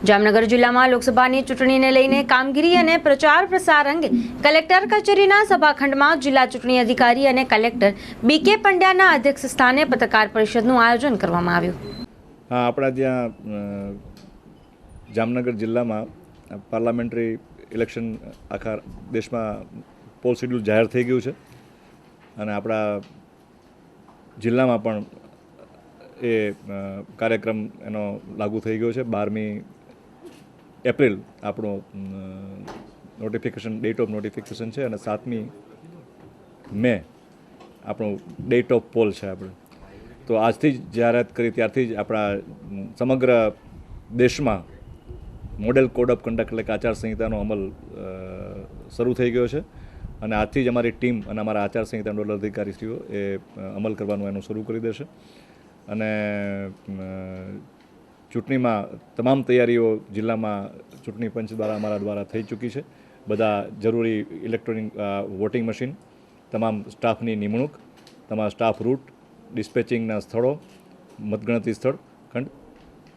જામનગર જિલ્લામાં લોકસભાની ચૂંટણીને લઈને કામગીરી અને પ્રચાર પ્રસાર અંગે કલેક્ટર કચેરીના સભાખંડમાં જિલ્લા ચૂંટણી અધિકારી અને કલેક્ટર બીકે પંડ્યાના અધ્યક્ષ સ્થાને પત્રકાર પરિષદનું આયોજન કરવામાં આવ્યું. હા, આપણા ત્યાં જામનગર જિલ્લામાં પાર્લામેન્ટરી ઇલેક્શન આખા દેશમાં પોલ શેડ્યુલ જાહેર થઈ ગયું છે અને આપણા જિલ્લામાં પણ એ કાર્યક્રમ એનો લાગુ થઈ ગયો છે. 12મી એપ્રિલ આપણો ડેટ ઓફ નોટિફિકેશન છે અને 7મી મે આપણો ડેટ ઓફ પોલ છે. આપણે તો આજથી જ જાહેરાત કરી ત્યારથી જ આપણા સમગ્ર દેશમાં મોડેલ કોડ ઓફ કન્ડક્ટ એટલે કે આચારસંહિતાનો અમલ શરૂ થઈ ગયો છે અને આજથી જ અમારી ટીમ અને અમારા આચારસંહિતા નોડલ અધિકારીશ્રીઓ એ અમલ કરવાનું એનું શરૂ કરી દેશે અને ચૂંટણીમાં તમામ તૈયારીઓ જિલ્લામાં ચૂંટણી પંચ અમારા દ્વારા થઈ ચૂકી છે. બધા જરૂરી ઇલેક્ટ્રોનિક વોટિંગ મશીન, તમામ સ્ટાફની નિમણૂક, તમામ સ્ટાફ રૂટ, ડિસ્પેચિંગના સ્થળો, મતગણતરી સ્થળ ખંડ,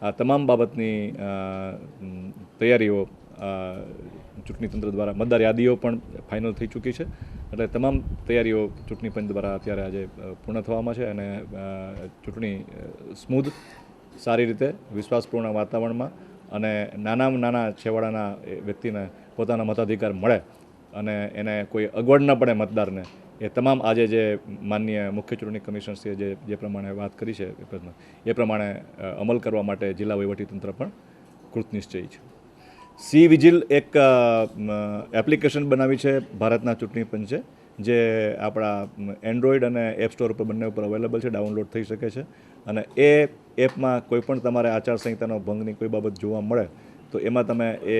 આ તમામ બાબતની તૈયારીઓ ચૂંટણી તંત્ર દ્વારા, મતદાર યાદીઓ પણ ફાઇનલ થઈ ચૂકી છે. એટલે તમામ તૈયારીઓ ચૂંટણી પંચ દ્વારા અત્યારે આજે પૂર્ણ થવામાં છે અને ચૂંટણી સ્મૂધ, સારી રીતે, વિશ્વાસપૂર્ણ વાતાવરણમાં અને નાનામાં નાના છેવાડાના વ્યક્તિને પોતાના મતાધિકાર મળે અને એને કોઈ અગવડ ન પડે મતદારને, એ તમામ આજે જે માનનીય મુખ્ય ચૂંટણી કમિશનરશ્રીએ જે પ્રમાણે વાત કરી છે એ પ્રમાણે અમલ કરવા માટે જિલ્લા વહીવટીતંત્ર પણ કૃતનિશ્ચયી છે. સી વિજિલ એક એપ્લિકેશન બનાવી છે ભારતના ચૂંટણી પંચે, જે આપણા એન્ડ્રોઈડ અને એપ સ્ટોર ઉપર બંને ઉપર અવેલેબલ છે, ડાઉનલોડ થઈ શકે છે અને એ એપમાં કોઈ પણ તમારે આચારસંહિતાનો ભંગની કોઈ બાબત જોવા મળે તો એમાં તમે એ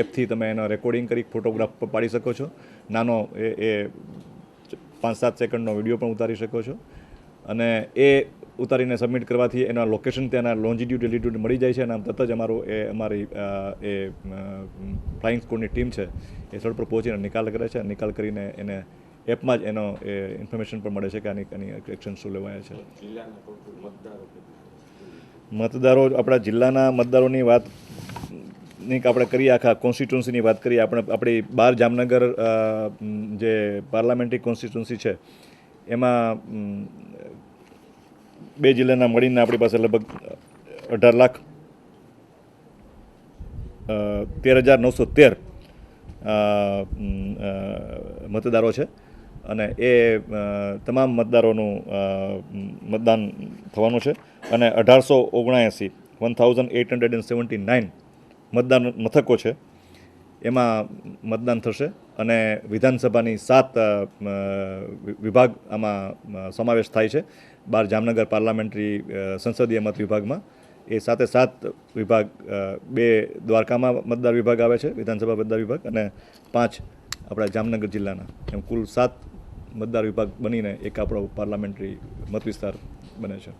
એપથી તમે એનો રેકોર્ડિંગ કરી ફોટોગ્રાફ પણ પાડી શકો છો, નાનો એ 5-7 સેકન્ડનો વિડીયો પણ ઉતારી શકો છો અને એ ઉતારીને સબમિટ કરવાથી એના લોકેશન ત્યાંના લોન્જિટ્યુડ એલિટ્યુડ મળી જાય છે અને આમ તરત જ અમારી ફ્લાઇંગ સ્કોડની ટીમ છે એ સ્થળ પર પહોંચીને નિકાલ કરે છે. નિકાલ કરીને એને એપમાં જ એનો ઇન્ફોર્મેશન પણ મળે છે કે આની એક્શન શું લેવાયા છે. મતદારો, આપણા જિલ્લાના મતદારોની વાતની આપણે કરીએ, આખા કોન્સ્ટિટ્યુન્સીની વાત કરીએ, આપણી 12 જામનગર જે પાર્લામેન્ટરી કોન્સ્ટિટ્યુન્સી છે એમાં 2 જિલ્લાના મળીને આપણી પાસે લગભગ 18,13,913 મતદારો છે અને એ તમામ મતદારોનું મતદાન થવાનું છે અને 1879 મતદાન મથકો છે એમાં મતદાન થશે અને વિધાનસભાની 7 વિભાગ આમાં સમાવેશ થાય છે. 12 જામનગર પાર્લામેન્ટરી સંસદીય મત વિભાગમાં એ 7 વિભાગ, 2 દ્વારકામાં મતદાર વિભાગ આવે છે, વિધાનસભા મતદાર વિભાગ, અને 5 આપણા જામનગર જિલ્લાના, એમ કુલ 7 મતદાર વિભાગ બનીને એક આપણો પાર્લામેન્ટરી મત વિસ્તાર બને છે.